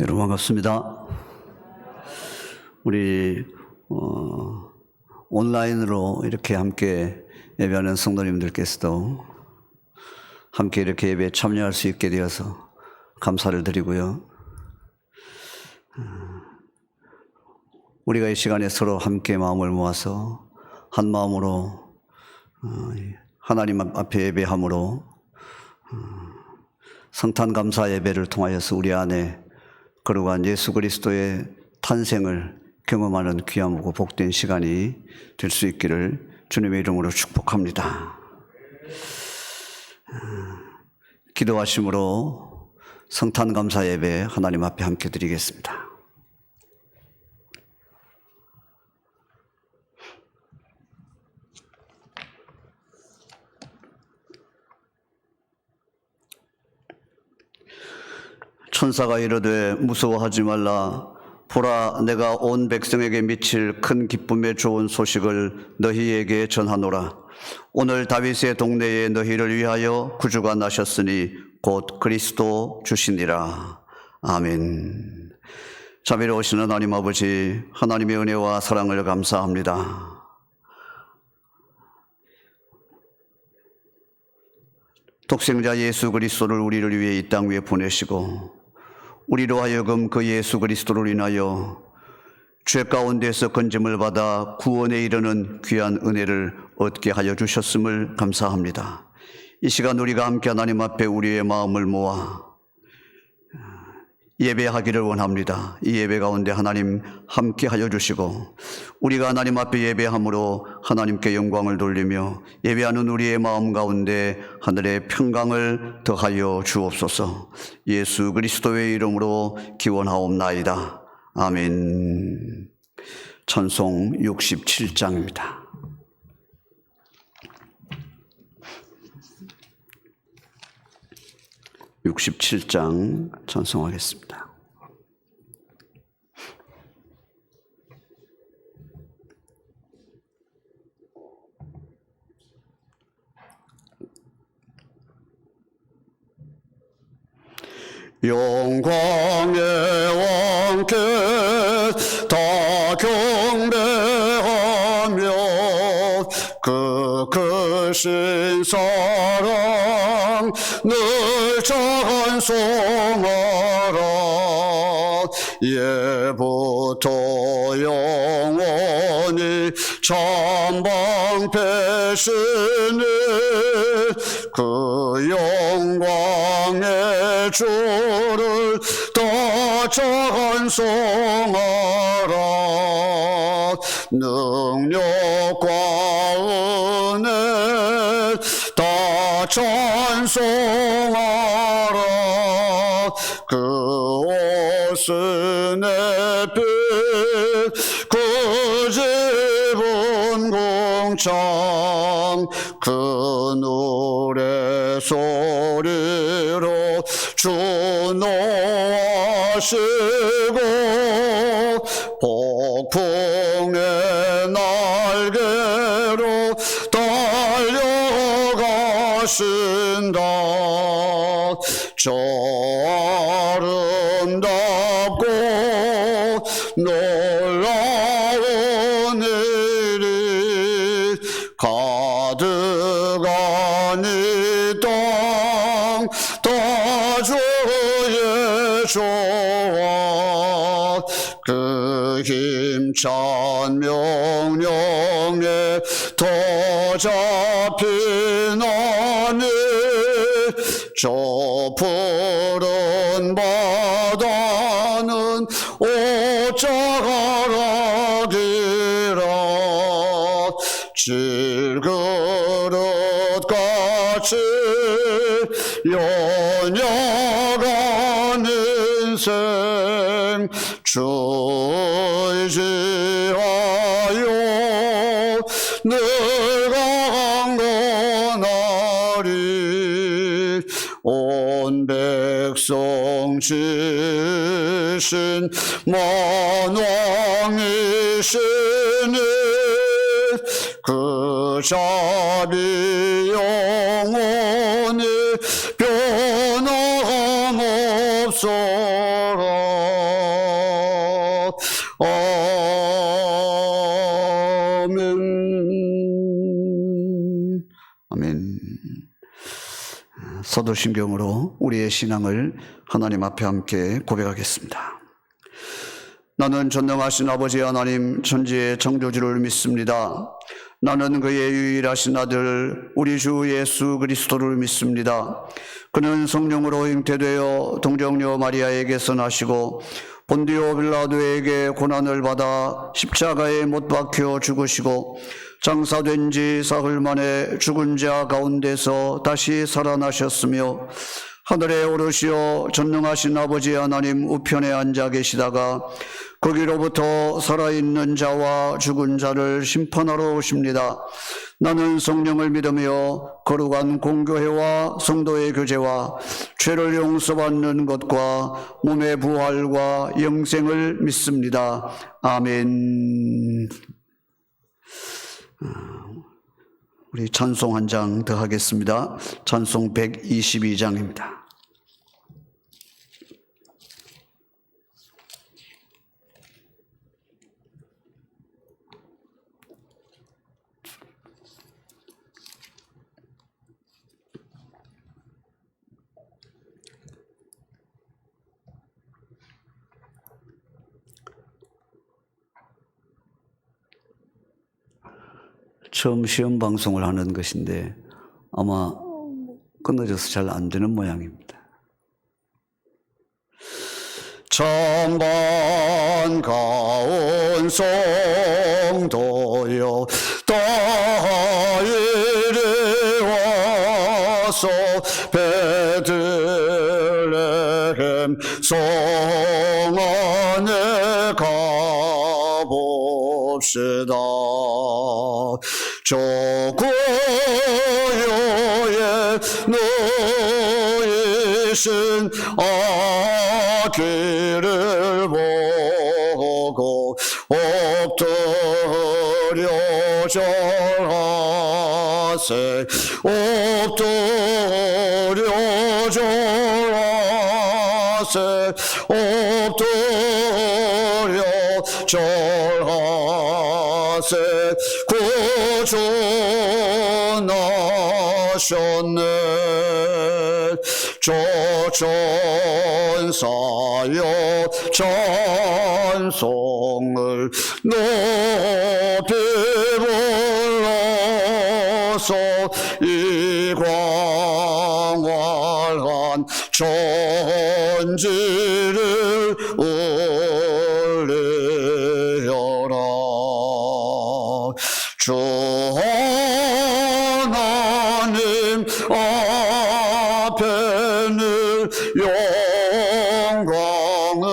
여러분 반갑습니다. 우리 온라인으로 이렇게 함께 예배하는 성도님들께서도 함께 이렇게 예배에 참여할 수 있게 되어서 감사를 드리고요. 우리가 이 시간에 서로 함께 마음을 모아서 한 마음으로 하나님 앞에 예배함으로 성탄 감사 예배를 통하여서 우리 안에 거룩한 예수 그리스도의 탄생을 경험하는 귀하고 복된 시간이 될 수 있기를 주님의 이름으로 축복합니다. 기도하심으로 성탄 감사 예배 하나님 앞에 함께 드리겠습니다. 천사가 이르되 무서워하지 말라. 보라, 내가 온 백성에게 미칠 큰 기쁨의 좋은 소식을 너희에게 전하노라. 오늘 다윗의 동네에 너희를 위하여 구주가 나셨으니 곧 그리스도 주시니라. 아멘. 자비로우신 하나님 아버지, 하나님의 은혜와 사랑을 감사합니다. 독생자 예수 그리스도를 우리를 위해 이 땅 위에 보내시고 우리로 하여금 그 예수 그리스도를 인하여 죄 가운데서 건짐을 받아 구원에 이르는 귀한 은혜를 얻게 하여 주셨음을 감사합니다. 이 시간 우리가 함께 하나님 앞에 우리의 마음을 모아 예배하기를 원합니다. 이 예배 가운데 하나님 함께 하여 주시고 우리가 하나님 앞에 예배함으로 하나님께 영광을 돌리며 예배하는 우리의 마음 가운데 하늘의 평강을 더하여 주옵소서. 예수 그리스도의 이름으로 기원하옵나이다. 아멘. 찬송 67장입니다. (67장) 찬송하겠습니다. 영광의 왕께 다 경배하며 그 크신 사랑 늘 찬송하라. 예부터 영원히 참방패시니 그 영광의 주를 다 찬송하라. 능력과 은혜 다 찬송하라. 그 옷은 햇빛 그 집은 공창 그 노래 소리로 주 노하시고 폭풍의 날개로 달려가신다. 저 아름답고 놀라운 일이 가득한 이 땅 다 주의 조화 그 힘찬 명령에 더 잡히나니 저 푸른 바다는 옷자락이라. 질그릇같이 연약한 인생 주의지하여 늘 강건하리. 온 백성 지신 만왕이시니 그 자비 영원히 변함없소라. 사도신경으로 우리의 신앙을 하나님 앞에 함께 고백하겠습니다. 나는 전능하신 아버지 하나님 천지의 창조주를 믿습니다. 나는 그의 유일하신 아들 우리 주 예수 그리스도를 믿습니다. 그는 성령으로 잉태되어 동정녀 마리아에게서 나시고 본디오 빌라도에게 고난을 받아 십자가에 못 박혀 죽으시고 장사된 지 사흘 만에 죽은 자 가운데서 다시 살아나셨으며 하늘에 오르시어 전능하신 아버지 하나님 우편에 앉아 계시다가 거기로부터 살아있는 자와 죽은 자를 심판하러 오십니다. 나는 성령을 믿으며 거룩한 공교회와 성도의 교제와 죄를 용서받는 것과 몸의 부활과 영생을 믿습니다. 아멘. 우리 찬송 한 장 더 하겠습니다. 찬송 122장입니다. 처음 시험 방송을 하는 것인데 아마 끊어져서 잘 안 되는 모양입니다. 천만 가운 성도여 다 이리 와서 베들레헴 성 안에 가봅시다. 저 고요에 놓이신 아기를 보고 엎드려 절하세 엎드려 절하세 엎드려 절하세 구주 나셨네. 저 천사여 찬송을 높이 불러서 이 광활한 천지를 울리어라. 주 하나님 앞에는 영광을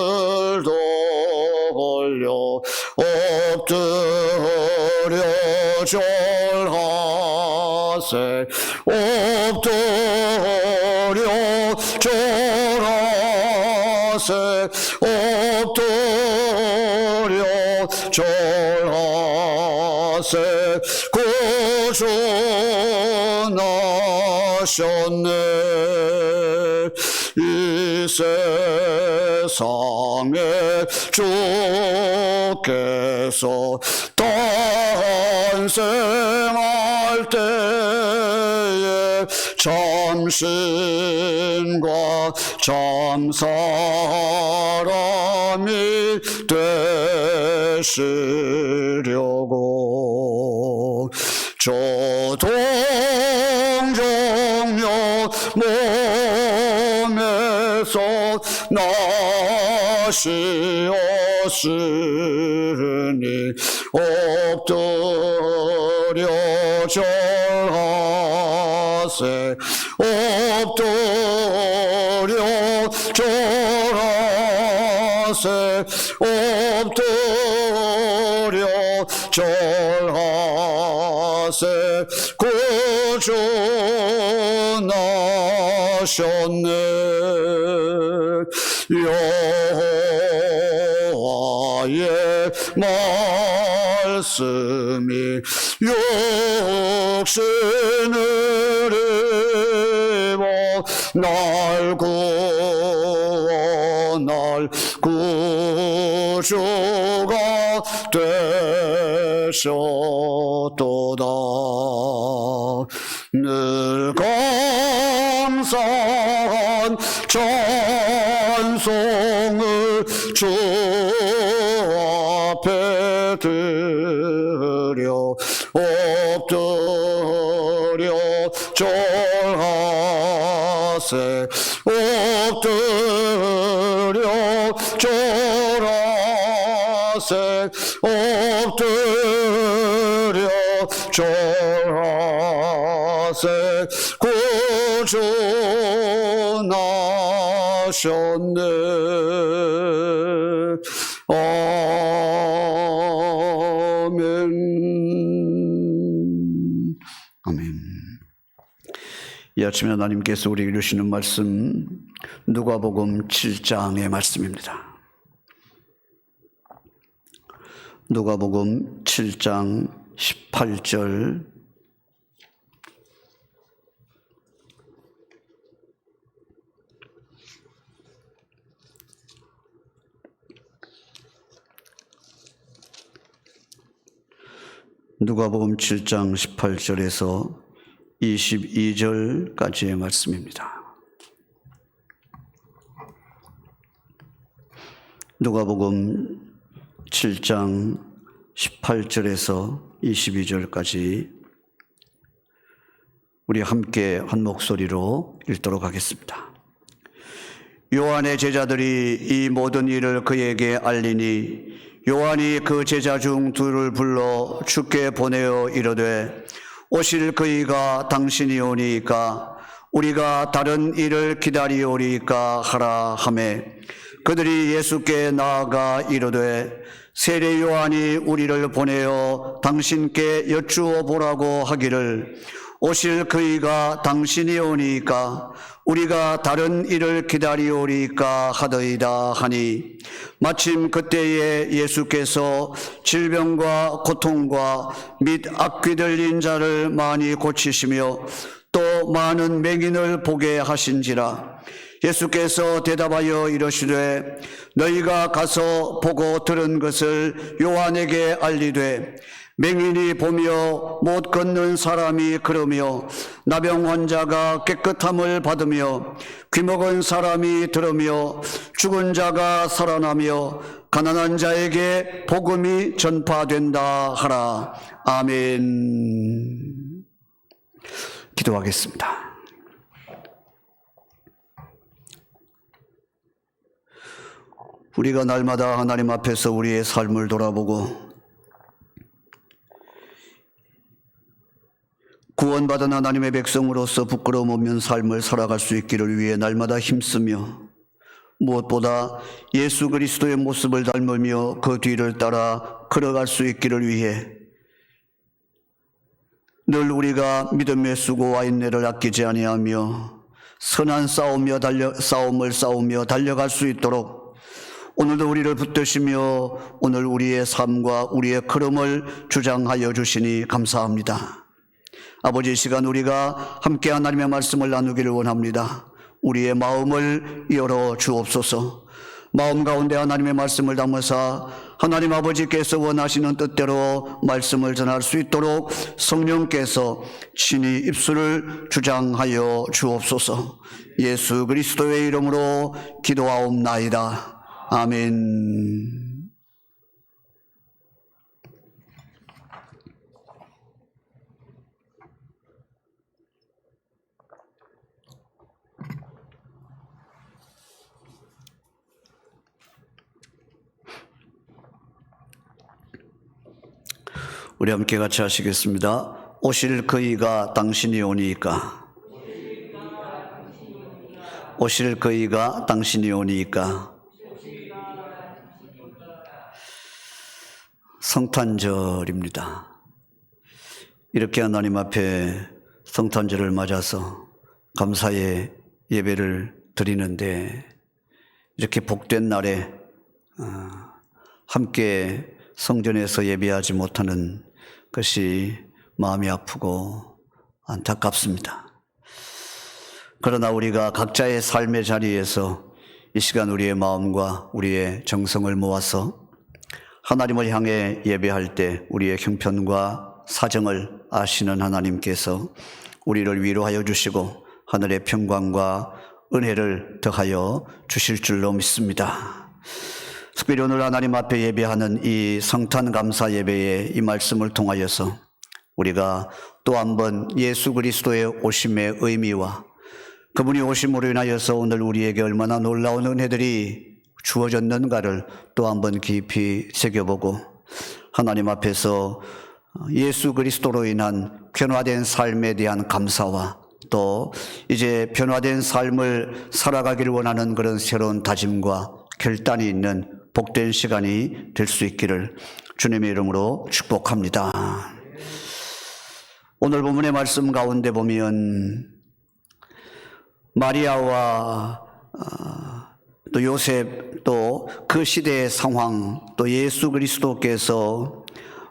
돌려 엎드려 절하세 엎드려 절하세 엎드려 절하세 구주 나셨네. 이 세상에 주께서 탄생할 때에 참신과 참사람이 되시려고 저 동정녀 몸에서 나시었으니 엎드려 절하세 엎드려 절하세 엎드려 절하세 구주 나셨네. 여호와의 말씀이 육신을 입어 날 구워 날 구주가 되셨도다. 늘 감사 찬송을 주 앞에 드려 엎드려 절하세 엎드려 절하세 엎드려 절하세 구주 나셨네 아멘. 아멘. 이 아침에 하나님께서 우리에게 주시는 말씀 누가복음 7장의 말씀입니다. 누가복음 7장 18절 누가복음 7장 18절에서 22절까지의 말씀입니다. 누가복음 7장 18절에서 22절까지 우리 함께 한 목소리로 읽도록 하겠습니다. 요한의 제자들이 이 모든 일을 그에게 알리니 요한이 그 제자 중 둘을 불러 주께 보내어 이르되 오실 그이가 당신이 오니까 우리가 다른 일을 기다리오리까 하라 하매 그들이 예수께 나아가 이르되 세례 요한이 우리를 보내어 당신께 여쭈어 보라고 하기를 오실 그이가 당신이 오니까 우리가 다른 일을 기다리오리까 하더이다 하니 마침 그때에 예수께서 질병과 고통과 및 악귀 들린 자를 많이 고치시며 또 많은 맹인을 보게 하신지라. 예수께서 대답하여 이르시되 너희가 가서 보고 들은 것을 요한에게 알리되 맹인이 보며 못 걷는 사람이 걸으며 나병 환자가 깨끗함을 받으며 귀먹은 사람이 들으며 죽은 자가 살아나며 가난한 자에게 복음이 전파된다 하라. 아멘. 기도하겠습니다. 우리가 날마다 하나님 앞에서 우리의 삶을 돌아보고 구원받은 하나님의 백성으로서 부끄러움 없는 삶을 살아갈 수 있기를 위해 날마다 힘쓰며 무엇보다 예수 그리스도의 모습을 닮으며 그 뒤를 따라 걸어갈 수 있기를 위해 늘 우리가 믿음의 수고와 인내를 아끼지 아니하며 선한 싸움을 싸우며 달려갈 수 있도록 오늘도 우리를 붙드시며 오늘 우리의 삶과 우리의 걸음을 주장하여 주시니 감사합니다. 아버지, 이 시간 우리가 함께 하나님의 말씀을 나누기를 원합니다. 우리의 마음을 열어 주옵소서. 마음 가운데 하나님의 말씀을 담아서 하나님 아버지께서 원하시는 뜻대로 말씀을 전할 수 있도록 성령께서 친히 입술을 주장하여 주옵소서. 예수 그리스도의 이름으로 기도하옵나이다. 아멘. 우리 함께 같이 하시겠습니다. 오실 그이가 당신이 오니까. 오실 그이가 당신이 오니까. 성탄절입니다. 이렇게 하나님 앞에 성탄절을 맞아서 감사의 예배를 드리는데 이렇게 복된 날에 함께 성전에서 예배하지 못하는 것이 마음이 아프고 안타깝습니다. 그러나 우리가 각자의 삶의 자리에서 이 시간 우리의 마음과 우리의 정성을 모아서 하나님을 향해 예배할 때 우리의 형편과 사정을 아시는 하나님께서 우리를 위로하여 주시고 하늘의 평강과 은혜를 더하여 주실 줄로 믿습니다. 특별히 오늘 하나님 앞에 예배하는 이 성탄 감사 예배의 이 말씀을 통하여서 우리가 또 한번 예수 그리스도의 오심의 의미와 그분이 오심으로 인하여서 오늘 우리에게 얼마나 놀라운 은혜들이 주어졌는가를 또 한번 깊이 새겨보고 하나님 앞에서 예수 그리스도로 인한 변화된 삶에 대한 감사와 또 이제 변화된 삶을 살아가기를 원하는 그런 새로운 다짐과 결단이 있는 복된 시간이 될 수 있기를 주님의 이름으로 축복합니다. 오늘 본문의 말씀 가운데 보면 마리아와 또 요셉 또 그 시대의 상황 또 예수 그리스도께서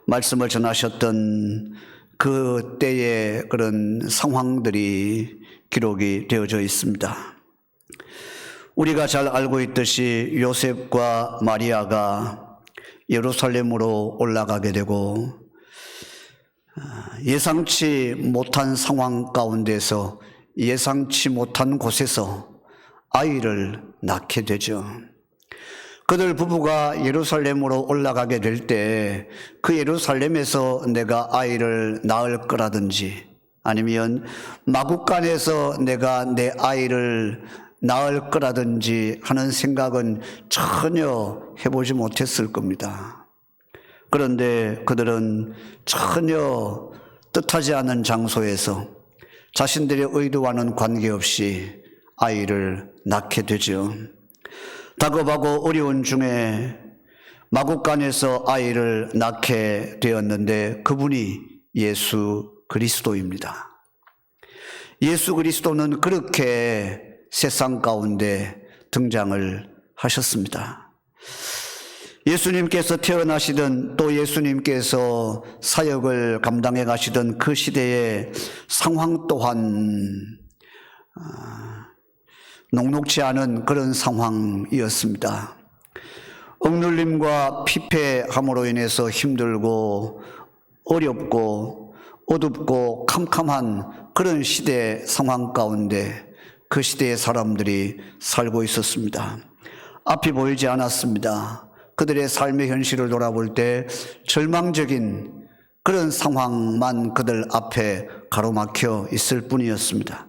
말씀을 전하셨던 그 때의 그런 상황들이 기록이 되어져 있습니다. 우리가 잘 알고 있듯이 요셉과 마리아가 예루살렘으로 올라가게 되고 예상치 못한 상황 가운데서 예상치 못한 곳에서 아이를 낳게 되죠. 그들 부부가 예루살렘으로 올라가게 될 때 그 예루살렘에서 내가 아이를 낳을 거라든지 아니면 마국간에서 내가 내 아이를 낳을 거라든지 하는 생각은 전혀 해보지 못했을 겁니다. 그런데 그들은 전혀 뜻하지 않은 장소에서 자신들의 의도와는 관계없이 아이를 낳게 되죠. 다급하고 어려운 중에 마국간에서 아이를 낳게 되었는데 그분이 예수 그리스도입니다. 예수 그리스도는 그렇게 세상 가운데 등장을 하셨습니다. 예수님께서 태어나시던 또 예수님께서 사역을 감당해 가시던 그 시대의 상황 또한 녹록지 않은 그런 상황이었습니다. 억눌림과 피폐함으로 인해서 힘들고 어렵고 어둡고 캄캄한 그런 시대 상황 가운데 그 시대의 사람들이 살고 있었습니다. 앞이 보이지 않았습니다. 그들의 삶의 현실을 돌아볼 때 절망적인 그런 상황만 그들 앞에 가로막혀 있을 뿐이었습니다.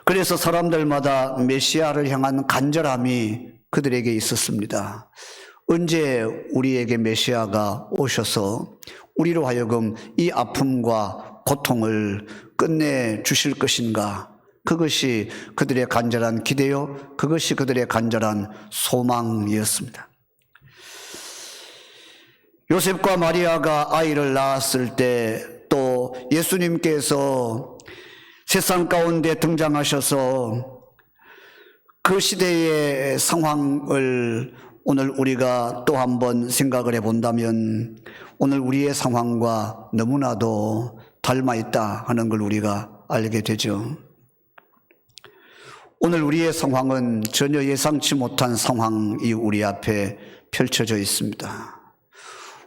그래서 사람들마다 메시아를 향한 간절함이 그들에게 있었습니다. 언제 우리에게 메시아가 오셔서 우리로 하여금 이 아픔과 고통을 끝내 주실 것인가? 그것이 그들의 간절한 기대요, 그것이 그들의 간절한 소망이었습니다. 요셉과 마리아가 아이를 낳았을 때 또 예수님께서 세상 가운데 등장하셔서 그 시대의 상황을 오늘 우리가 또 한번 생각을 해본다면 오늘 우리의 상황과 너무나도 닮아 있다 하는 걸 우리가 알게 되죠. 오늘 우리의 상황은 전혀 예상치 못한 상황이 우리 앞에 펼쳐져 있습니다.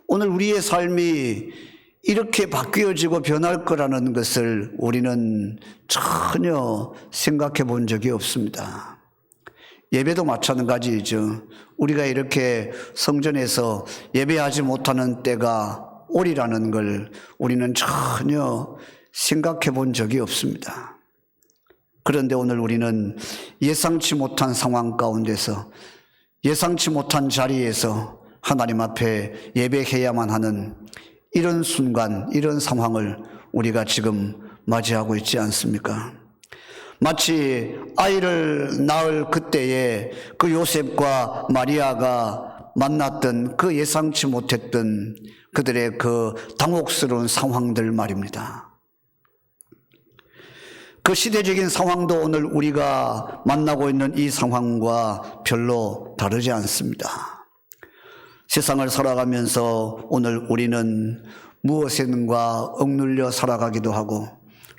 오늘 우리의 삶이 이렇게 바뀌어지고 변할 거라는 것을 우리는 전혀 생각해 본 적이 없습니다. 예배도 마찬가지죠. 우리가 이렇게 성전에서 예배하지 못하는 때가 오리라는 걸 우리는 전혀 생각해 본 적이 없습니다. 그런데 오늘 우리는 예상치 못한 상황 가운데서 예상치 못한 자리에서 하나님 앞에 예배해야만 하는 이런 순간, 이런 상황을 우리가 지금 맞이하고 있지 않습니까? 마치 아이를 낳을 그때에 그 요셉과 마리아가 만났던 그 예상치 못했던 그들의 그 당혹스러운 상황들 말입니다. 그 시대적인 상황도 오늘 우리가 만나고 있는 이 상황과 별로 다르지 않습니다. 세상을 살아가면서 오늘 우리는 무엇인가 억눌려 살아가기도 하고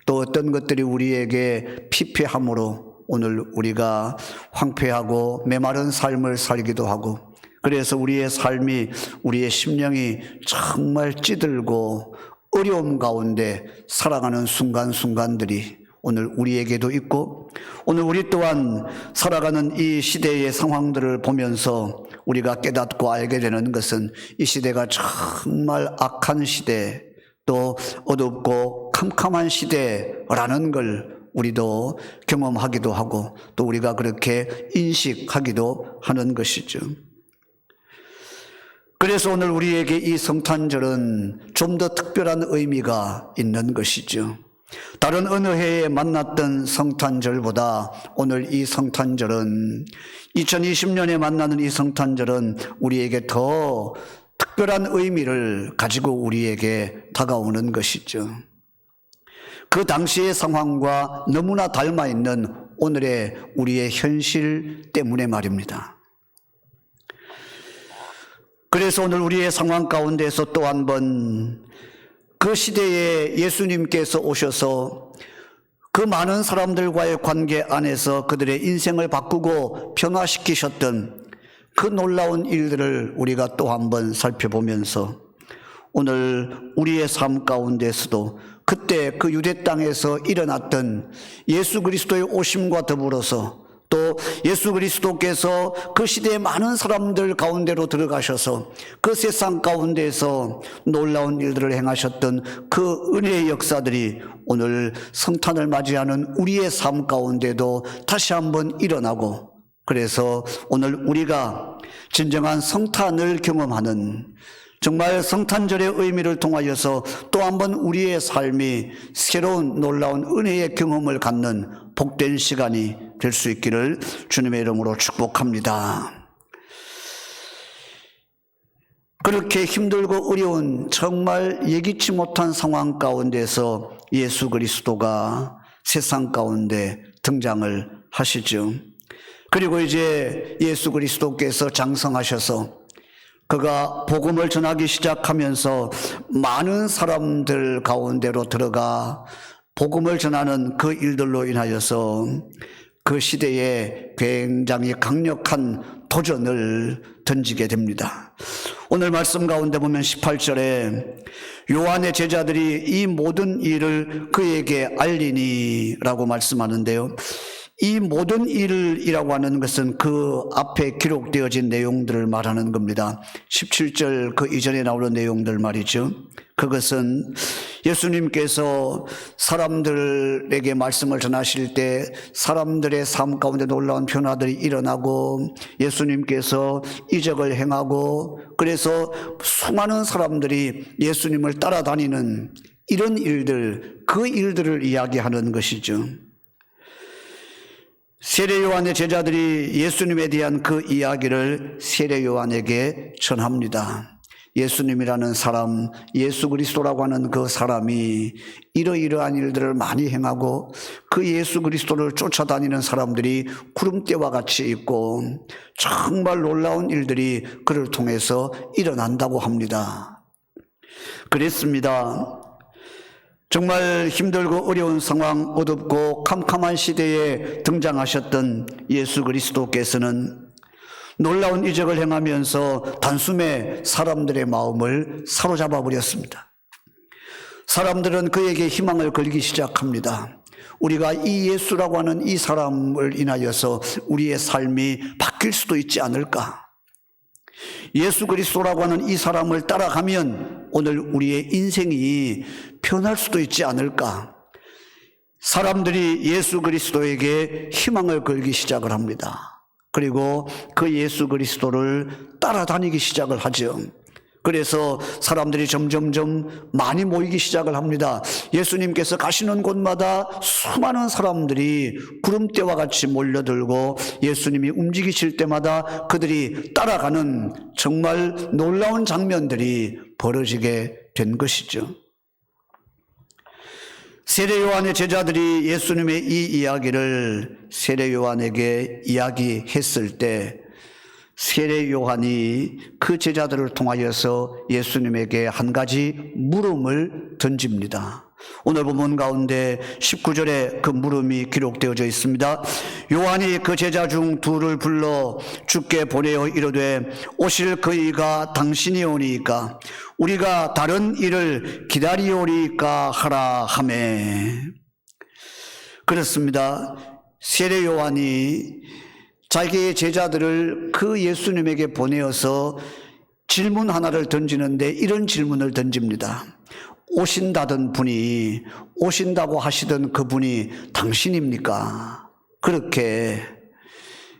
또 어떤 것들이 우리에게 피폐함으로 오늘 우리가 황폐하고 메마른 삶을 살기도 하고 그래서 우리의 삶이 우리의 심령이 정말 찌들고 어려움 가운데 살아가는 순간순간들이 오늘 우리에게도 있고 오늘 우리 또한 살아가는 이 시대의 상황들을 보면서 우리가 깨닫고 알게 되는 것은 이 시대가 정말 악한 시대, 또 어둡고 캄캄한 시대라는 걸 우리도 경험하기도 하고 또 우리가 그렇게 인식하기도 하는 것이죠. 그래서 오늘 우리에게 이 성탄절은 좀 더 특별한 의미가 있는 것이죠. 다른 어느 해에 만났던 성탄절보다 오늘 이 성탄절은 2020년에 만나는 이 성탄절은 우리에게 더 특별한 의미를 가지고 우리에게 다가오는 것이죠. 그 당시의 상황과 너무나 닮아 있는 오늘의 우리의 현실 때문에 말입니다. 그래서 오늘 우리의 상황 가운데서 또 한 번 그 시대에 예수님께서 오셔서 그 많은 사람들과의 관계 안에서 그들의 인생을 바꾸고 변화시키셨던 그 놀라운 일들을 우리가 또 한 번 살펴보면서 오늘 우리의 삶 가운데서도 그때 그 유대 땅에서 일어났던 예수 그리스도의 오심과 더불어서 또 예수 그리스도께서 그 시대의 많은 사람들 가운데로 들어가셔서 그 세상 가운데에서 놀라운 일들을 행하셨던 그 은혜의 역사들이 오늘 성탄을 맞이하는 우리의 삶 가운데도 다시 한번 일어나고, 그래서 오늘 우리가 진정한 성탄을 경험하는, 정말 성탄절의 의미를 통하여서 또 한 번 우리의 삶이 새로운 놀라운 은혜의 경험을 갖는 복된 시간이 될 수 있기를 주님의 이름으로 축복합니다. 그렇게 힘들고 어려운 정말 예기치 못한 상황 가운데서 예수 그리스도가 세상 가운데 등장을 하시죠. 그리고 이제 예수 그리스도께서 장성하셔서 그가 복음을 전하기 시작하면서 많은 사람들 가운데로 들어가 복음을 전하는 그 일들로 인하여서 그 시대에 굉장히 강력한 도전을 던지게 됩니다. 오늘 말씀 가운데 보면 18절에 요한의 제자들이 이 모든 일을 그에게 알리니 라고 말씀하는데요. 이 모든 일이라고 하는 것은 그 앞에 기록되어진 내용들을 말하는 겁니다. 17절 그 이전에 나오는 내용들 말이죠. 그것은 예수님께서 사람들에게 말씀을 전하실 때 사람들의 삶 가운데 놀라운 변화들이 일어나고 예수님께서 이적을 행하고 그래서 수많은 사람들이 예수님을 따라다니는 이런 일들, 그 일들을 이야기하는 것이죠. 세례 요한의 제자들이 예수님에 대한 그 이야기를 세례 요한에게 전합니다. 예수님이라는 사람, 예수 그리스도라고 하는 그 사람이 이러이러한 일들을 많이 행하고 그 예수 그리스도를 쫓아다니는 사람들이 구름대와 같이 있고 정말 놀라운 일들이 그를 통해서 일어난다고 합니다. 그랬습니다. 정말 힘들고 어려운 상황, 어둡고 캄캄한 시대에 등장하셨던 예수 그리스도께서는 놀라운 이적을 행하면서 단숨에 사람들의 마음을 사로잡아 버렸습니다. 사람들은 그에게 희망을 걸기 시작합니다. 우리가 이 예수라고 하는 이 사람을 인하여서 우리의 삶이 바뀔 수도 있지 않을까? 예수 그리스도라고 하는 이 사람을 따라가면 오늘 우리의 인생이 변할 수도 있지 않을까? 사람들이 예수 그리스도에게 희망을 걸기 시작을 합니다. 그리고 그 예수 그리스도를 따라다니기 시작을 하죠. 그래서 사람들이 점점점 많이 모이기 시작을 합니다. 예수님께서 가시는 곳마다 수많은 사람들이 구름대와 같이 몰려들고 예수님이 움직이실 때마다 그들이 따라가는 정말 놀라운 장면들이 벌어지게 된 것이죠. 세례 요한의 제자들이 예수님의 이 이야기를 세례 요한에게 이야기했을 때 세례 요한이 그 제자들을 통하여서 예수님에게 한 가지 물음을 던집니다. 오늘 본문 가운데 19절에 그 물음이 기록되어져 있습니다. 요한이 그 제자 중 둘을 불러 주께 보내어 이르되 오실 그이가 당신이 오니까 우리가 다른 일을 기다리오리까 하라 하매. 그렇습니다. 세례 요한이 자기의 제자들을 그 예수님에게 보내어서 질문 하나를 던지는데 이런 질문을 던집니다. 오신다던 분이, 오신다고 하시던 그분이 당신입니까? 그렇게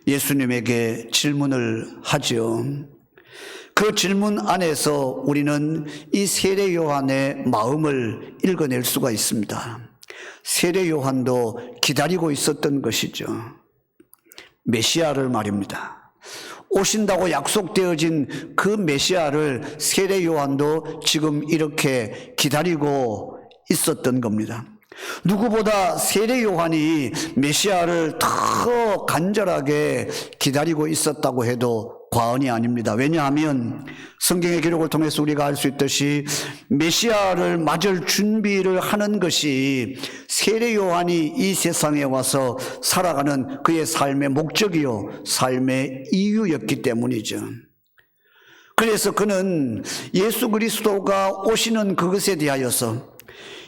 예수님에게 질문을 하죠. 그 질문 안에서 우리는 이 세례 요한의 마음을 읽어낼 수가 있습니다. 세례 요한도 기다리고 있었던 것이죠. 메시아를 말입니다. 오신다고 약속되어진 그 메시아를 세례 요한도 지금 이렇게 기다리고 있었던 겁니다. 누구보다 세례 요한이 메시아를 더 간절하게 기다리고 있었다고 해도 과언이 아닙니다. 왜냐하면 성경의 기록을 통해서 우리가 알 수 있듯이 메시아를 맞을 준비를 하는 것이 세례 요한이 이 세상에 와서 살아가는 그의 삶의 목적이요, 삶의 이유였기 때문이죠. 그래서 그는 예수 그리스도가 오시는 그것에 대하여서,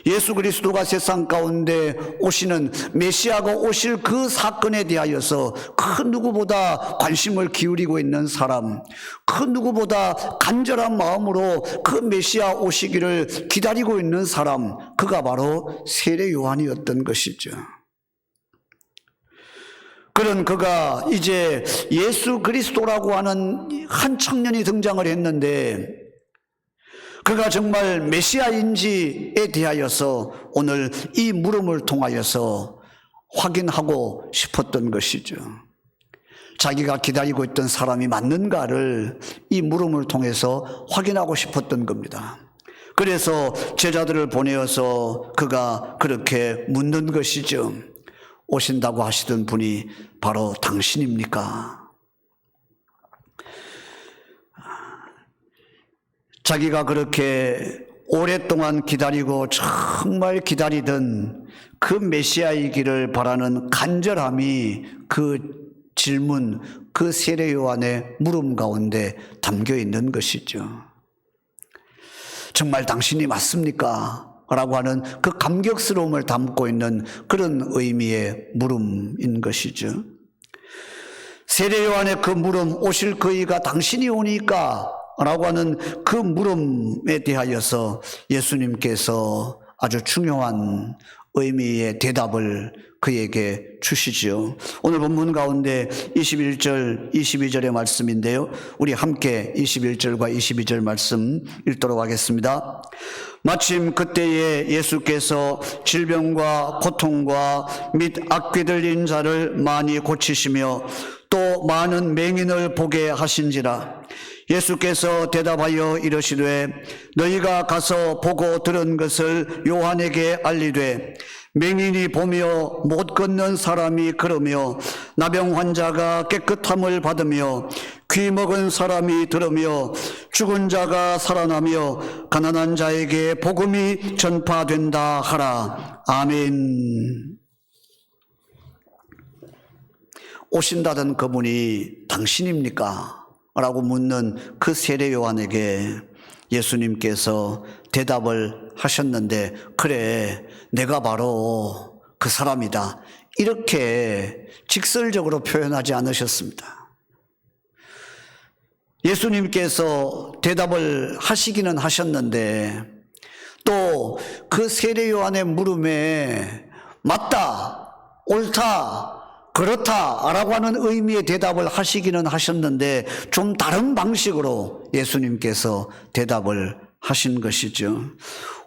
예수 그리스도가 세상 가운데 오시는 메시아가 오실 그 사건에 대하여서 그 누구보다 관심을 기울이고 있는 사람, 그 누구보다 간절한 마음으로 그 메시아 오시기를 기다리고 있는 사람, 그가 바로 세례 요한이었던 것이죠. 그런 그가 이제 예수 그리스도라고 하는 한 청년이 등장을 했는데, 그가 정말 메시아인지에 대하여서 오늘 이 물음을 통하여서 확인하고 싶었던 것이죠. 자기가 기다리고 있던 사람이 맞는가를 이 물음을 통해서 확인하고 싶었던 겁니다. 그래서 제자들을 보내어서 그가 그렇게 묻는 것이죠. 오신다고 하시던 분이 바로 당신입니까? 자기가 그렇게 오랫동안 기다리고 정말 기다리던 그 메시아이기를 바라는 간절함이 그 질문, 그 세례 요한의 물음 가운데 담겨 있는 것이죠. 정말 당신이 맞습니까? 라고 하는 그 감격스러움을 담고 있는 그런 의미의 물음인 것이죠. 세례 요한의 그 물음, 오실 그이가 당신이 오니까? 라고 하는 그 물음에 대하여서 예수님께서 아주 중요한 의미의 대답을 그에게 주시지요. 오늘 본문 가운데 21절, 22절의 말씀인데요. 우리 함께 21절과 22절 말씀 읽도록 하겠습니다. 마침 그때에 예수께서 질병과 고통과 및 악귀 들린 자를 많이 고치시며 또 많은 맹인을 보게 하신지라. 예수께서 대답하여 이르시되 너희가 가서 보고 들은 것을 요한에게 알리되 맹인이 보며 못 걷는 사람이 걸으며 나병 환자가 깨끗함을 받으며 귀 먹은 사람이 들으며 죽은 자가 살아나며 가난한 자에게 복음이 전파된다 하라. 아멘. 오신다던 그분이 당신입니까? 라고 묻는 그 세례 요한에게 예수님께서 대답을 하셨는데, 그래, 내가 바로 그 사람이다, 이렇게 직설적으로 표현하지 않으셨습니다. 예수님께서 대답을 하시기는 하셨는데 또 그 세례 요한의 물음에 맞다, 옳다, 그렇다 라고 하는 의미의 대답을 하시기는 하셨는데 좀 다른 방식으로 예수님께서 대답을 하신 것이죠.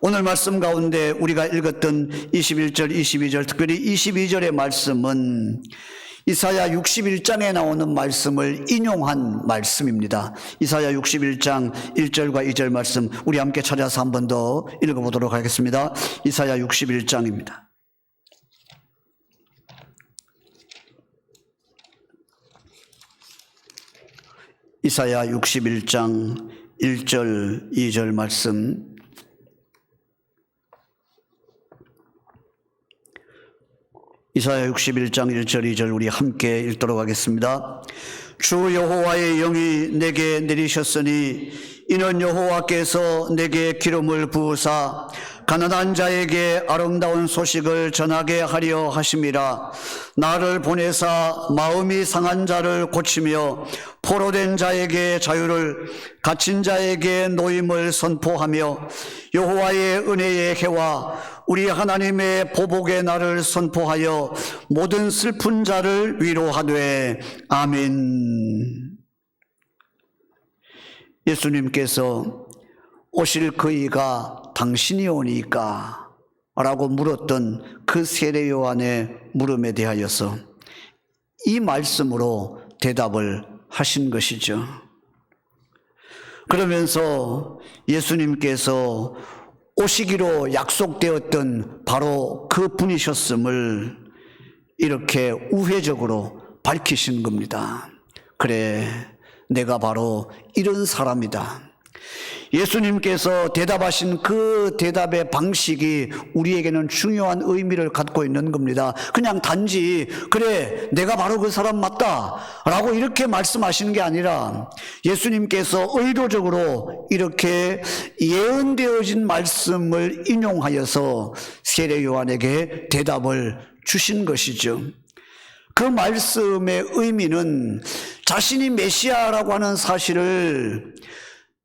오늘 말씀 가운데 우리가 읽었던 21절, 22절, 특별히 22절의 말씀은 이사야 61장에 나오는 말씀을 인용한 말씀입니다. 이사야 61장 1절과 2절 말씀 우리 함께 찾아서 한 번 더 읽어보도록 하겠습니다. 이사야 61장입니다. 이사야 61장 1절 2절 말씀, 이사야 61장 1절 2절 우리 함께 읽도록 하겠습니다. 주 여호와의 영이 내게 내리셨으니 이는 여호와께서 내게 기름을 부으사 가난한 자에게 아름다운 소식을 전하게 하려 하심이라. 나를 보내사 마음이 상한 자를 고치며 포로된 자에게 자유를, 갇힌 자에게 노임을 선포하며 여호와의 은혜의 해와 우리 하나님의 보복의 날을 선포하여 모든 슬픈 자를 위로하되. 아멘. 예수님께서 오실 그이가 당신이 오니까? 라고 물었던 그 세례 요한의 물음에 대하여서 이 말씀으로 대답을 하신 것이죠. 그러면서 예수님께서 오시기로 약속되었던 바로 그 분이셨음을 이렇게 우회적으로 밝히신 겁니다. 그래, 내가 바로 이런 사람이다. 예수님께서 대답하신 그 대답의 방식이 우리에게는 중요한 의미를 갖고 있는 겁니다. 그냥 단지 그래, 내가 바로 그 사람 맞다 라고 이렇게 말씀하시는 게 아니라 예수님께서 의도적으로 이렇게 예언되어진 말씀을 인용하여서 세례 요한에게 대답을 주신 것이죠. 그 말씀의 의미는 자신이 메시아라고 하는 사실을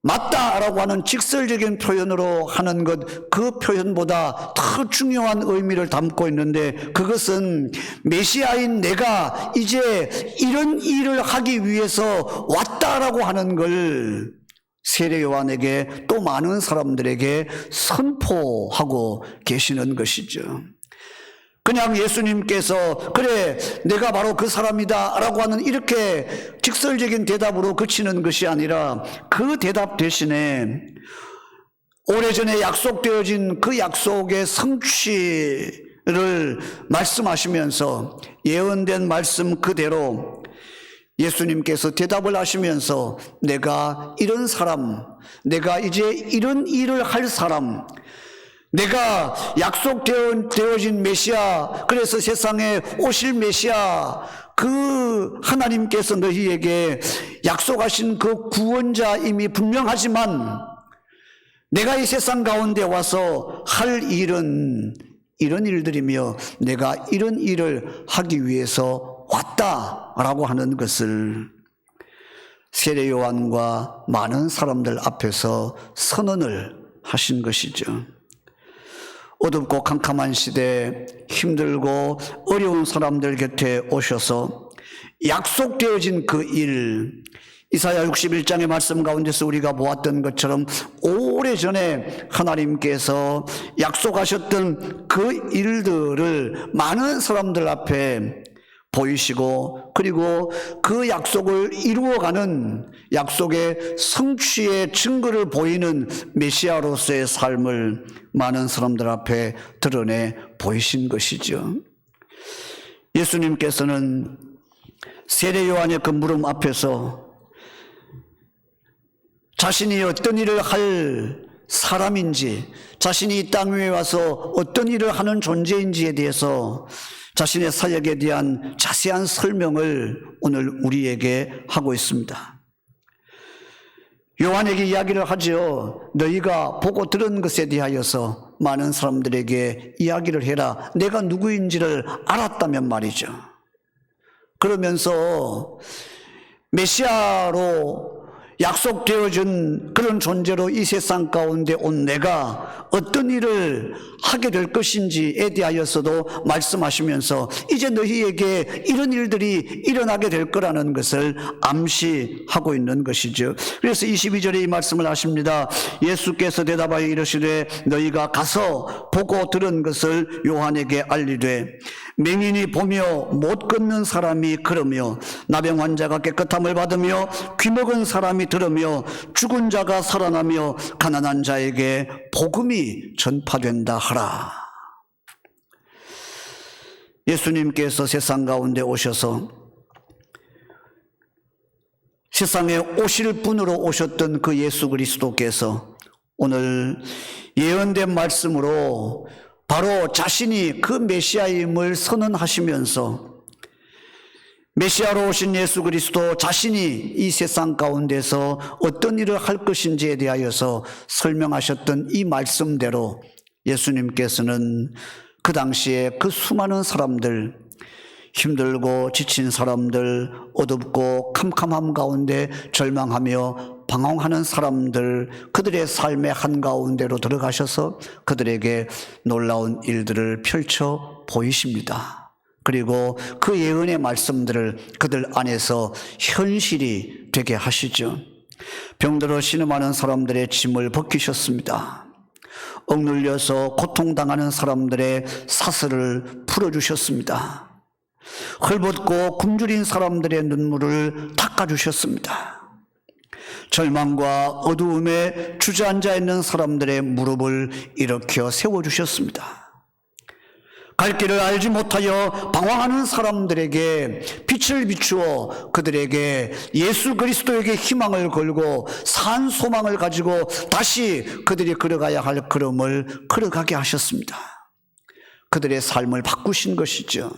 맞다라고 하는 직설적인 표현으로 하는 것, 그 표현보다 더 중요한 의미를 담고 있는데, 그것은 메시아인 내가 이제 이런 일을 하기 위해서 왔다라고 하는 걸 세례 요한에게 또 많은 사람들에게 선포하고 계시는 것이죠. 그냥 예수님께서 그래, 내가 바로 그 사람이다 라고 하는 이렇게 직설적인 대답으로 그치는 것이 아니라 그 대답 대신에 오래전에 약속되어진 그 약속의 성취를 말씀하시면서 예언된 말씀 그대로 예수님께서 대답을 하시면서 내가 이런 사람, 내가 이제 이런 일을 할 사람, 내가 약속되어진 메시아, 그래서 세상에 오실 메시아, 그 하나님께서 너희에게 약속하신 그 구원자임이 분명하지만 내가 이 세상 가운데 와서 할 일은 이런 일들이며 내가 이런 일을 하기 위해서 왔다라고 하는 것을 세례 요한과 많은 사람들 앞에서 선언을 하신 것이죠. 어둡고 캄캄한 시대, 힘들고 어려운 사람들 곁에 오셔서 약속되어진 그 일, 이사야 61장의 말씀 가운데서 우리가 보았던 것처럼 오래전에 하나님께서 약속하셨던 그 일들을 많은 사람들 앞에 보이시고, 그리고 그 약속을 이루어가는 약속의 성취의 증거를 보이는 메시아로서의 삶을 많은 사람들 앞에 드러내 보이신 것이죠. 예수님께서는 세례 요한의 그 물음 앞에서 자신이 어떤 일을 할 사람인지, 자신이 이 땅 위에 와서 어떤 일을 하는 존재인지에 대해서 자신의 사역에 대한 자세한 설명을 오늘 우리에게 하고 있습니다. 요한에게 이야기를 하죠. 너희가 보고 들은 것에 대하여서 많은 사람들에게 이야기를 해라. 내가 누구인지를 알았다면 말이죠. 그러면서 메시아로 약속되어진 그런 존재로 이 세상 가운데 온 내가 어떤 일을 하게 될 것인지에 대하여서도 말씀하시면서 이제 너희에게 이런 일들이 일어나게 될 거라는 것을 암시하고 있는 것이죠. 그래서 22절에 이 말씀을 하십니다. 예수께서 대답하여 이르시되 너희가 가서 보고 들은 것을 요한에게 알리되 맹인이 보며 못 걷는 사람이 걸으며 나병 환자가 깨끗함을 받으며 귀먹은 사람이 들으며 죽은 자가 살아나며 가난한 자에게 복음이 전파된다 하라. 예수님께서 세상 가운데 오셔서 세상에 오실 분으로 오셨던 그 예수 그리스도께서 오늘 예언된 말씀으로 바로 자신이 그 메시아임을 선언하시면서 메시아로 오신 예수 그리스도 자신이 이 세상 가운데서 어떤 일을 할 것인지에 대하여서 설명하셨던 이 말씀대로 예수님께서는 그 당시에 그 수많은 사람들, 힘들고 지친 사람들, 어둡고 캄캄함 가운데 절망하며 방황하는 사람들, 그들의 삶의 한가운데로 들어가셔서 그들에게 놀라운 일들을 펼쳐 보이십니다. 그리고 그 예언의 말씀들을 그들 안에서 현실이 되게 하시죠. 병들어 신음하는 사람들의 짐을 벗기셨습니다. 억눌려서 고통당하는 사람들의 사슬을 풀어주셨습니다. 헐벗고 굶주린 사람들의 눈물을 닦아주셨습니다. 절망과 어두움에 주저앉아 있는 사람들의 무릎을 일으켜 세워주셨습니다. 갈 길을 알지 못하여 방황하는 사람들에게 빛을 비추어 그들에게 예수 그리스도에게 희망을 걸고 산 소망을 가지고 다시 그들이 걸어가야 할 걸음을 걸어가게 하셨습니다. 그들의 삶을 바꾸신 것이죠.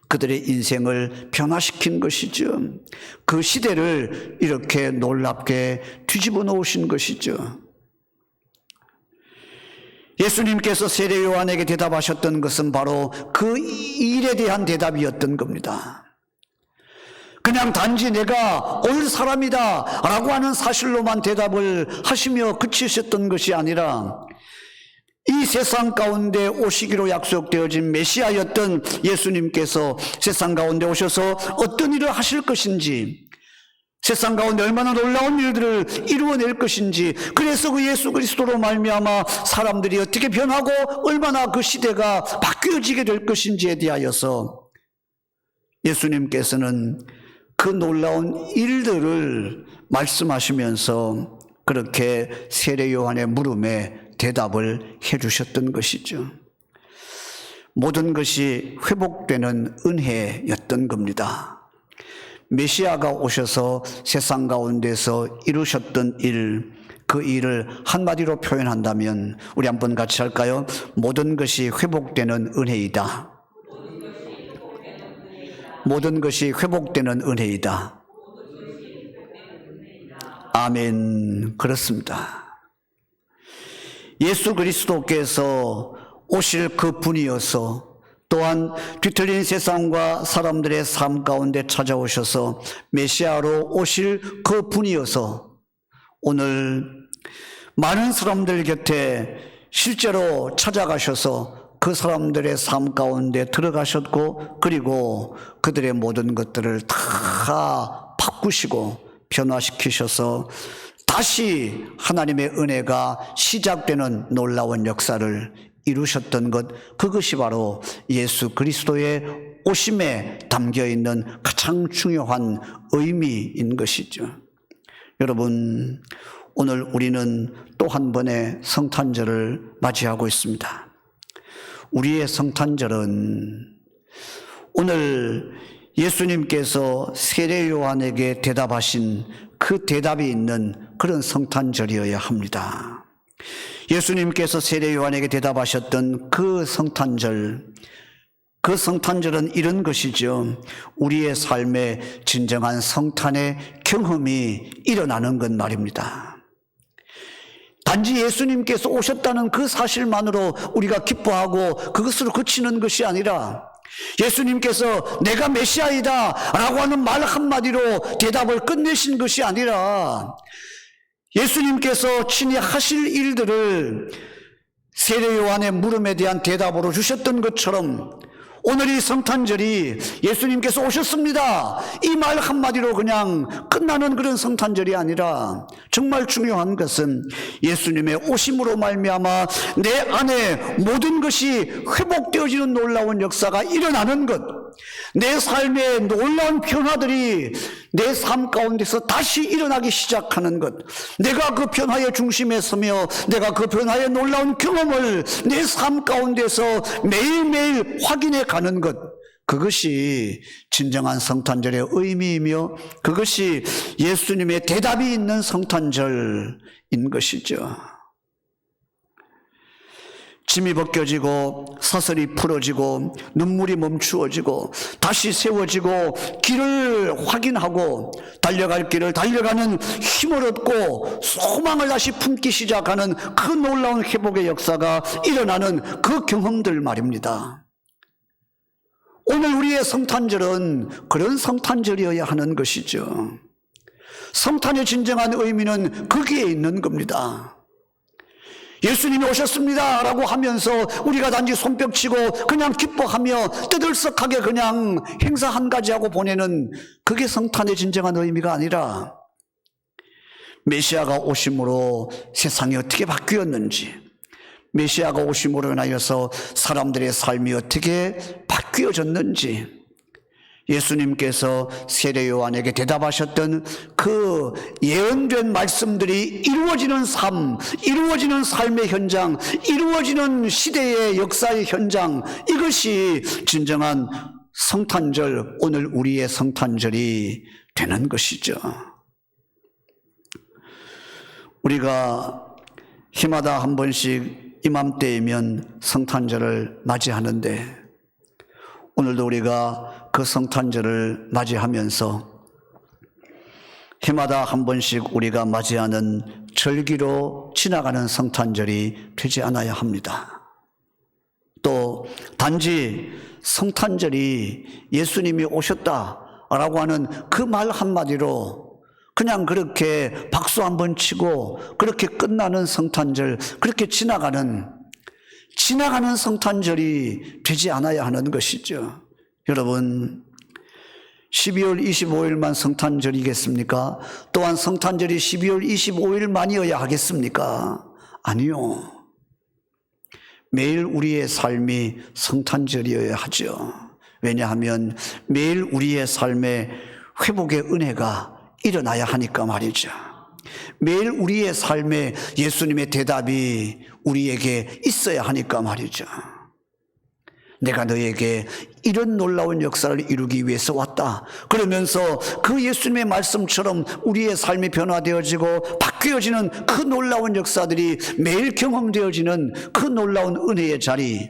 그들의 인생을 변화시킨 것이죠. 그 시대를 이렇게 놀랍게 뒤집어 놓으신 것이죠. 예수님께서 세례 요한에게 대답하셨던 것은 바로 그 일에 대한 대답이었던 겁니다. 그냥 단지 내가 올 사람이다 라고 하는 사실로만 대답을 하시며 그치셨던 것이 아니라 이 세상 가운데 오시기로 약속되어진 메시아였던 예수님께서 세상 가운데 오셔서 어떤 일을 하실 것인지, 세상 가운데 얼마나 놀라운 일들을 이루어낼 것인지, 그래서 그 예수 그리스도로 말미암아 사람들이 어떻게 변하고 얼마나 그 시대가 바뀌어지게 될 것인지에 대하여서 예수님께서는 그 놀라운 일들을 말씀하시면서 그렇게 세례 요한의 물음에 대답을 해주셨던 것이죠. 모든 것이 회복되는 은혜였던 겁니다. 메시아가 오셔서 세상 가운데서 이루셨던 일, 그 일을 한마디로 표현한다면 우리 한번 같이 할까요? 모든 것이 회복되는 은혜이다. 모든 것이 회복되는 은혜이다. 아멘. 그렇습니다. 예수 그리스도께서 오실 그 분이어서 또한 뒤틀린 세상과 사람들의 삶 가운데 찾아오셔서 메시아로 오실 그 분이어서 오늘 많은 사람들 곁에 실제로 찾아가셔서 그 사람들의 삶 가운데 들어가셨고 그리고 그들의 모든 것들을 다 바꾸시고 변화시키셔서 다시 하나님의 은혜가 시작되는 놀라운 역사를 이루셨던 것, 그것이 바로 예수 그리스도의 오심에 담겨있는 가장 중요한 의미인 것이죠. 여러분, 오늘 우리는 또 한 번의 성탄절을 맞이하고 있습니다. 우리의 성탄절은 오늘 예수님께서 세례 요한에게 대답하신 그 대답이 있는 그런 성탄절이어야 합니다. 예수님께서 세례 요한에게 대답하셨던 그 성탄절은 이런 것이죠. 우리의 삶에 진정한 성탄의 경험이 일어나는 것 말입니다. 단지 예수님께서 오셨다는 그 사실만으로 우리가 기뻐하고 그것으로 그치는 것이 아니라 예수님께서 내가 메시아이다 라고 하는 말 한마디로 대답을 끝내신 것이 아니라 예수님께서 친히 하실 일들을 세례 요한의 물음에 대한 대답으로 주셨던 것처럼 오늘 이 성탄절이 예수님께서 오셨습니다 이 말 한마디로 그냥 끝나는 그런 성탄절이 아니라 정말 중요한 것은 예수님의 오심으로 말미암아 내 안에 모든 것이 회복되어지는 놀라운 역사가 일어나는 것, 내 삶의 놀라운 변화들이 내 삶 가운데서 다시 일어나기 시작하는 것, 내가 그 변화의 중심에 서며 내가 그 변화의 놀라운 경험을 내 삶 가운데서 매일매일 확인해 가는 것, 그것이 진정한 성탄절의 의미이며 그것이 예수님의 대답이 있는 성탄절인 것이죠. 짐이 벗겨지고 사슬이 풀어지고 눈물이 멈추어지고 다시 세워지고 길을 확인하고 달려갈 길을 달려가는 힘을 얻고 소망을 다시 품기 시작하는 그 놀라운 회복의 역사가 일어나는 그 경험들 말입니다. 오늘 우리의 성탄절은 그런 성탄절이어야 하는 것이죠. 성탄의 진정한 의미는 거기에 있는 겁니다. 예수님이 오셨습니다 라고 하면서 우리가 단지 손뼉치고 그냥 기뻐하며 떠들썩하게 그냥 행사 한 가지 하고 보내는 그게 성탄의 진정한 의미가 아니라 메시아가 오심으로 세상이 어떻게 바뀌었는지, 메시아가 오심으로 인하여서 사람들의 삶이 어떻게 바뀌어졌는지, 예수님께서 세례 요한에게 대답하셨던 그 예언된 말씀들이 이루어지는 삶, 이루어지는 삶의 현장, 이루어지는 시대의 역사의 현장, 이것이 진정한 성탄절, 오늘 우리의 성탄절이 되는 것이죠. 우리가 해마다 한 번씩 이맘때이면 성탄절을 맞이하는데 오늘도 우리가 그 성탄절을 맞이하면서 해마다 한 번씩 우리가 맞이하는 절기로 지나가는 성탄절이 되지 않아야 합니다. 또 단지 성탄절이 예수님이 오셨다라고 하는 그 말 한마디로 그냥 그렇게 박수 한번 치고 그렇게 끝나는 성탄절, 그렇게 지나가는 성탄절이 되지 않아야 하는 것이죠. 여러분, 12월 25일만 성탄절이겠습니까? 또한 성탄절이 12월 25일만이어야 하겠습니까? 아니요. 매일 우리의 삶이 성탄절이어야 하죠. 왜냐하면 매일 우리의 삶에 회복의 은혜가 일어나야 하니까 말이죠. 매일 우리의 삶에 예수님의 대답이 우리에게 있어야 하니까 말이죠. 내가 너에게 이런 놀라운 역사를 이루기 위해서 왔다. 그러면서 그 예수님의 말씀처럼 우리의 삶이 변화되어지고 바뀌어지는 그 놀라운 역사들이 매일 경험되어지는 그 놀라운 은혜의 자리,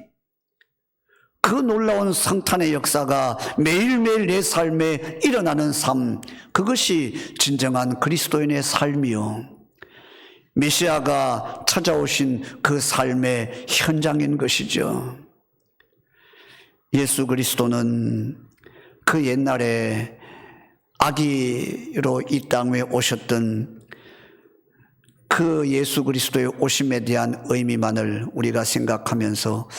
그 놀라운 성탄의 역사가 매일매일 내 삶에 일어나는 삶, 그것이 진정한 그리스도인의 삶이요, 메시아가 찾아오신 그 삶의 현장인 것이죠. 예수 그리스도는 그 옛날에 아기로 이 땅에 오셨던 그 예수 그리스도의 오심에 대한 의미만을 우리가 생각하면서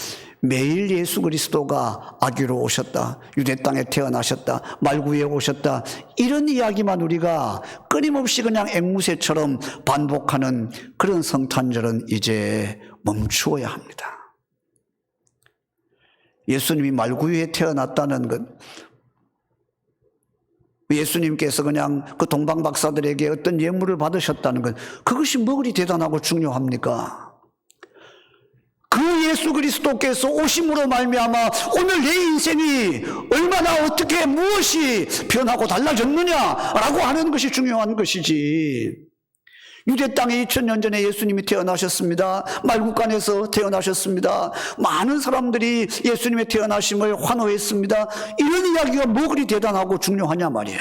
매일 예수 그리스도가 아기로 오셨다, 유대 땅에 태어나셨다, 말구에 오셨다, 이런 이야기만 우리가 끊임없이 그냥 앵무새처럼 반복하는 그런 성탄절은 이제 멈추어야 합니다. 예수님이 말구에 태어났다는 것, 예수님께서 그냥 그 동방 박사들에게 어떤 예물을 받으셨다는 것, 그것이 뭐 그리 대단하고 중요합니까? 그 예수 그리스도께서 오심으로 말미암아 오늘 내 인생이 얼마나 어떻게 무엇이 변하고 달라졌느냐라고 하는 것이 중요한 것이지. 유대 땅에 2000년 전에 예수님이 태어나셨습니다. 말구간에서 태어나셨습니다. 많은 사람들이 예수님의 태어나심을 환호했습니다. 이런 이야기가 뭐 그리 대단하고 중요하냐 말이야.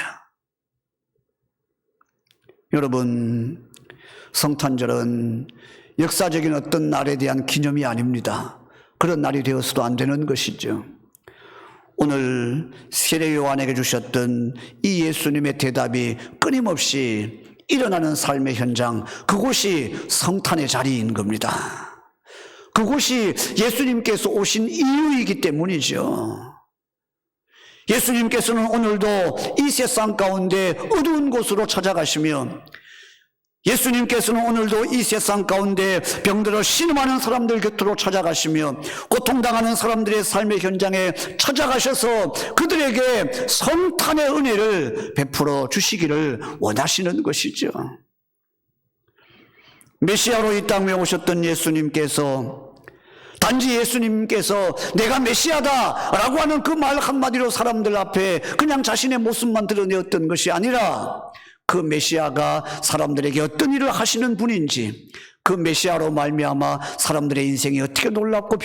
여러분, 성탄절은 역사적인 어떤 날에 대한 기념이 아닙니다. 그런 날이 되어서도 안 되는 것이죠. 오늘 세례 요한에게 주셨던 이 예수님의 대답이 끊임없이 일어나는 삶의 현장, 그곳이 성탄의 자리인 겁니다. 그곳이 예수님께서 오신 이유이기 때문이죠. 예수님께서는 오늘도 이 세상 가운데 어두운 곳으로 찾아가시며, 예수님께서는 오늘도 이 세상 가운데 병들어 신음하는 사람들 곁으로 찾아가시며 고통당하는 사람들의 삶의 현장에 찾아가셔서 그들에게 성탄의 은혜를 베풀어 주시기를 원하시는 것이죠. 메시아로 이 땅에 오셨던 예수님께서 단지 예수님께서 내가 메시아다 라고 하는 그 말 한마디로 사람들 앞에 그냥 자신의 모습만 드러내었던 것이 아니라 그 메시아가 사람들에게 어떤 일을 하시는 분인지, 그 메시아로 말미암아 사람들의 인생이 어떻게 놀랍게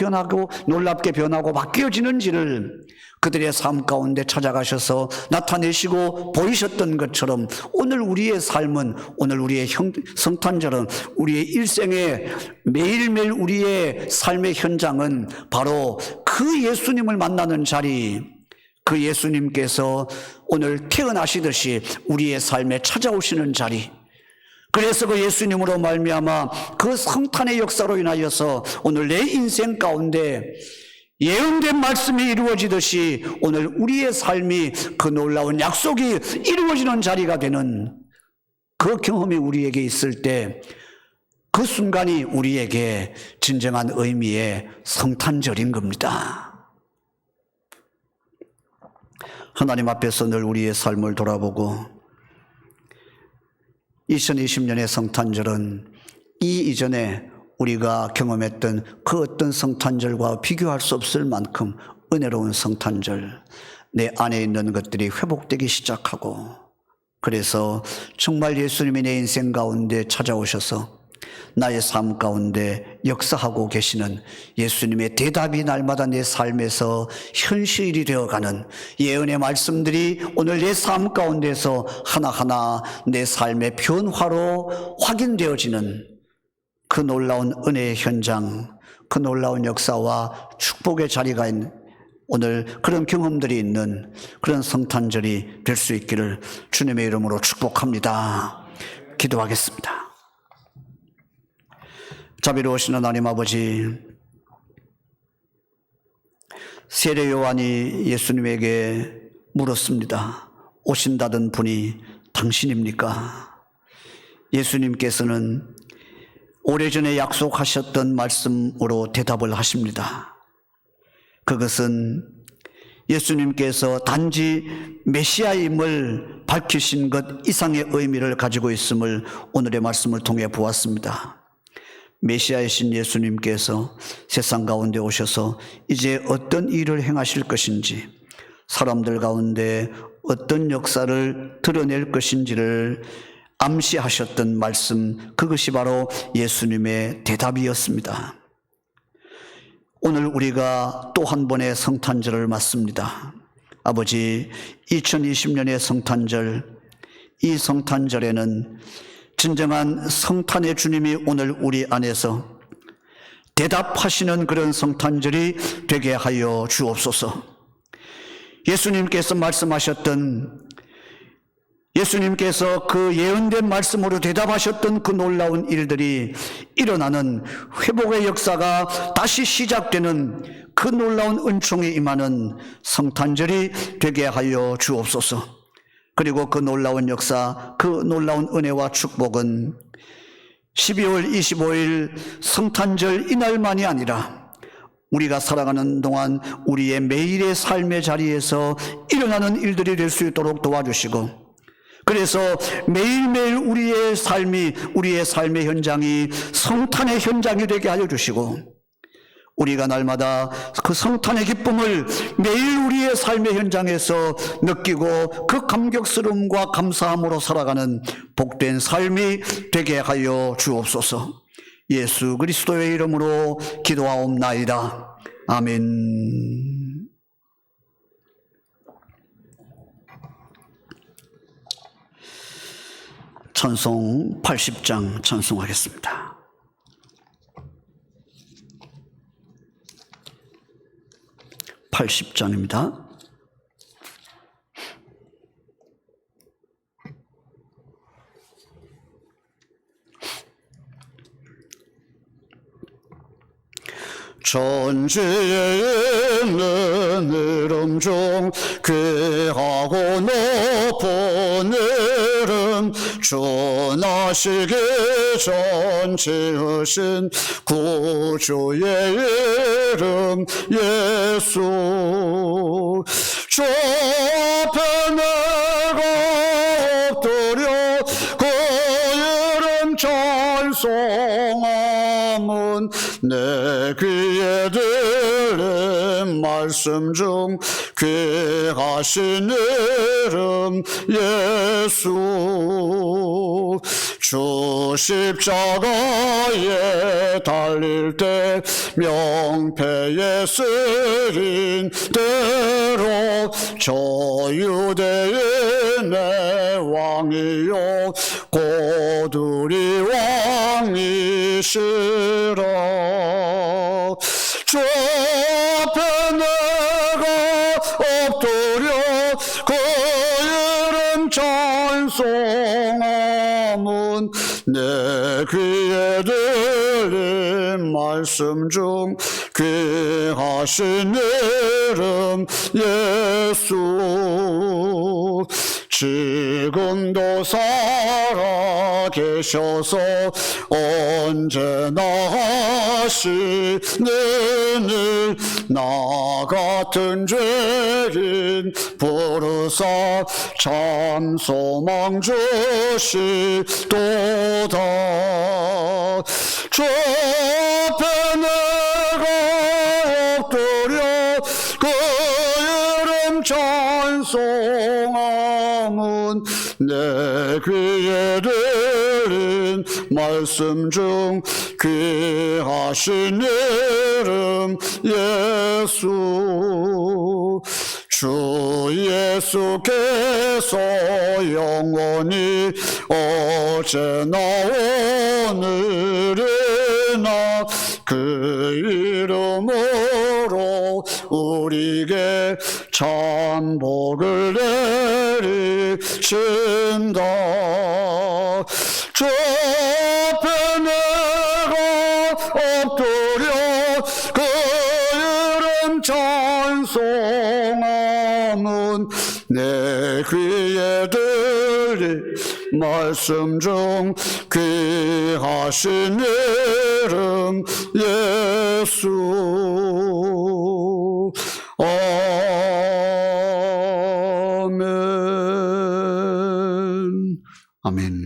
변하고 바뀌어지는지를 그들의 삶 가운데 찾아가셔서 나타내시고 보이셨던 것처럼 오늘 우리의 삶은, 오늘 우리의 성탄절은, 우리의 일생의 매일매일 우리의 삶의 현장은 바로 그 예수님을 만나는 자리, 그 예수님께서 오늘 태어나시듯이 우리의 삶에 찾아오시는 자리, 그래서 그 예수님으로 말미암아 그 성탄의 역사로 인하여서 오늘 내 인생 가운데 예언된 말씀이 이루어지듯이 오늘 우리의 삶이 그 놀라운 약속이 이루어지는 자리가 되는 그 경험이 우리에게 있을 때 그 순간이 우리에게 진정한 의미의 성탄절인 겁니다. 하나님 앞에서 늘 우리의 삶을 돌아보고 2020년의 성탄절은 이 이전에 우리가 경험했던 그 어떤 성탄절과 비교할 수 없을 만큼 은혜로운 성탄절, 내 안에 있는 것들이 회복되기 시작하고, 그래서 정말 예수님이 내 인생 가운데 찾아오셔서 나의 삶 가운데 역사하고 계시는 예수님의 대답이 날마다 내 삶에서 현실이 되어가는 예언의 말씀들이 오늘 내 삶 가운데서 하나하나 내 삶의 변화로 확인되어지는 그 놀라운 은혜의 현장, 그 놀라운 역사와 축복의 자리가 있는 오늘 그런 경험들이 있는 그런 성탄절이 될 수 있기를 주님의 이름으로 축복합니다. 기도하겠습니다. 자비로우신 하나님 아버지, 세례 요한이 예수님에게 물었습니다. 오신다던 분이 당신입니까? 예수님께서는 오래전에 약속하셨던 말씀으로 대답을 하십니다. 그것은 예수님께서 단지 메시아임을 밝히신 것 이상의 의미를 가지고 있음을 오늘의 말씀을 통해 보았습니다. 메시아이신 예수님께서 세상 가운데 오셔서 이제 어떤 일을 행하실 것인지, 사람들 가운데 어떤 역사를 드러낼 것인지를 암시하셨던 말씀, 그것이 바로 예수님의 대답이었습니다. 오늘 우리가 또 한 번의 성탄절을 맞습니다. 아버지, 2020년의 성탄절, 이 성탄절에는 진정한 성탄의 주님이 오늘 우리 안에서 대답하시는 그런 성탄절이 되게 하여 주옵소서. 예수님께서 말씀하셨던, 예수님께서 그 예언된 말씀으로 대답하셨던 그 놀라운 일들이 일어나는 회복의 역사가 다시 시작되는 그 놀라운 은총이 임하는 성탄절이 되게 하여 주옵소서. 그리고 그 놀라운 역사, 그 놀라운 은혜와 축복은 12월 25일 성탄절 이날만이 아니라 우리가 살아가는 동안 우리의 매일의 삶의 자리에서 일어나는 일들이 될 수 있도록 도와주시고, 그래서 매일매일 우리의 삶의 현장이 성탄의 현장이 되게 하여 주시고, 우리가 날마다 그 성탄의 기쁨을 매일 우리의 삶의 현장에서 느끼고 그 감격스러움과 감사함으로 살아가는 복된 삶이 되게 하여 주옵소서. 예수 그리스도의 이름으로 기도하옵나이다. 아멘. 찬송 80장 찬송하겠습니다. (80장입니다) 천지에 있는 이름 중 귀하고 높은 이름, 전하시기 전 지으신 구주의 이름 예수. 주 앞에 내가 엎드려 그 이름 찬송함은 내 귀에 들린 말씀 중 귀하신 이름 예수. 주 십자가에 달릴 때 명패에 쓰인 대로 저 유대의 내 왕이요 곧 우리 왕이시라. 주 앞에 내가 엎드려 그 이름 찬송함은 내 귀에 들린 말씀 중 귀하신 이름 예수. 지금도 살아 계셔서 언제나 하시는 일, 나 같은 죄인 부르사 참 소망 주시도다. 주 앞에 내가 엎드려 그 이름 찬송함은 내 귀에 들린 말씀 중 귀하신 이름 예수. 주 예수께서 영원히 어제나 오늘이나 그 이름으로 우리에게 참 복을 내리신다. 주 앞에 내가 엎드려 그 이름 찬송함은 내 귀에 들린 말씀 중 귀하신 이름 예수. 아멘. 아멘.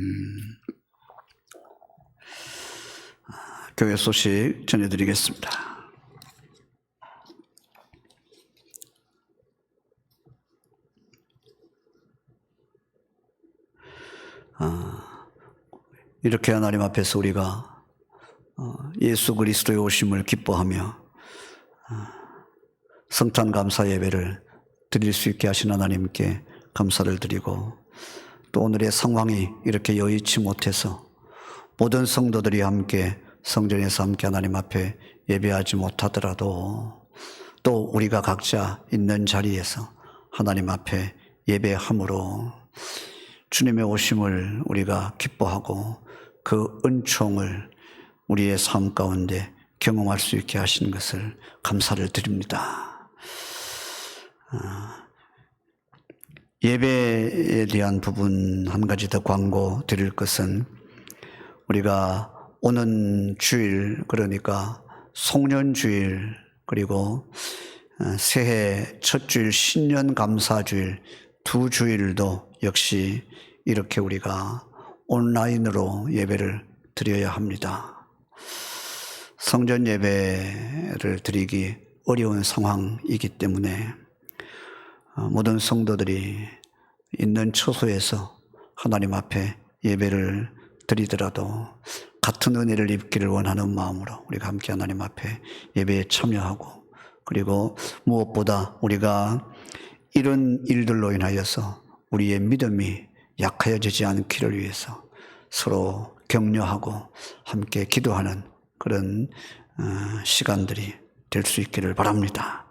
교회 소식 전해드리겠습니다. 이렇게 하나님 앞에서 우리가 예수 그리스도의 오심을 기뻐하며 성탄 감사 예배를 드릴 수 있게 하신 하나님께 감사를 드리고, 또 오늘의 상황이 이렇게 여의치 못해서 모든 성도들이 함께 성전에서 함께 하나님 앞에 예배하지 못하더라도 또 우리가 각자 있는 자리에서 하나님 앞에 예배함으로 주님의 오심을 우리가 기뻐하고 그 은총을 우리의 삶 가운데 경험할 수 있게 하시는 것을 감사를 드립니다. 예배에 대한 부분 한 가지 더 광고 드릴 것은, 우리가 오는 주일, 그러니까 송년주일 그리고 새해 첫 주일 신년 감사주일 두 주일도 역시 이렇게 우리가 온라인으로 예배를 드려야 합니다. 성전 예배를 드리기 어려운 상황이기 때문에 모든 성도들이 있는 처소에서 하나님 앞에 예배를 드리더라도 같은 은혜를 입기를 원하는 마음으로 우리가 함께 하나님 앞에 예배에 참여하고, 그리고 무엇보다 우리가 이런 일들로 인하여서 우리의 믿음이 약하여지지 않기를 위해서 서로 격려하고 함께 기도하는 그런 시간들이 될 수 있기를 바랍니다.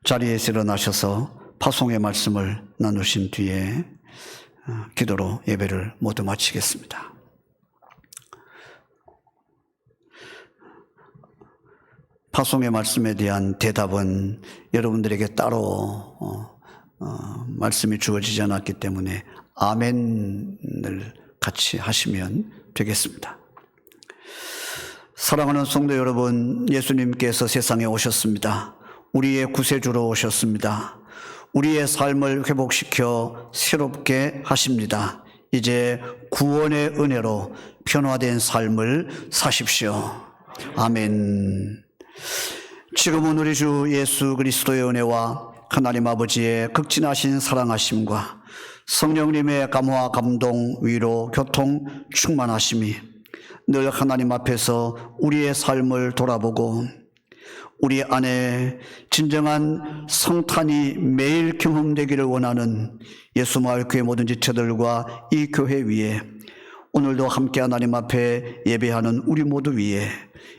자리에서 일어나셔서 파송의 말씀을 나누신 뒤에 기도로 예배를 모두 마치겠습니다. 파송의 말씀에 대한 대답은 여러분들에게 따로 말씀이 주어지지 않았기 때문에 아멘을 같이 하시면 되겠습니다. 사랑하는 성도 여러분, 예수님께서 세상에 오셨습니다. 우리의 구세주로 오셨습니다. 우리의 삶을 회복시켜 새롭게 하십니다. 이제 구원의 은혜로 변화된 삶을 사십시오. 아멘. 지금은 우리 주 예수 그리스도의 은혜와 하나님 아버지의 극진하신 사랑하심과 성령님의 감화, 감동, 위로, 교통, 충만하심이 늘 하나님 앞에서 우리의 삶을 돌아보고 우리 안에 진정한 성탄이 매일 경험되기를 원하는 예수마을교회 모든 지체들과 이 교회 위에 오늘도 함께 하나님 앞에 예배하는 우리 모두 위에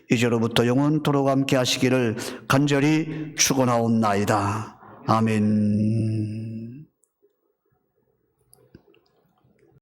이제로부터 영원토록 함께 하시기를 간절히 축원하옵나이다. 아멘.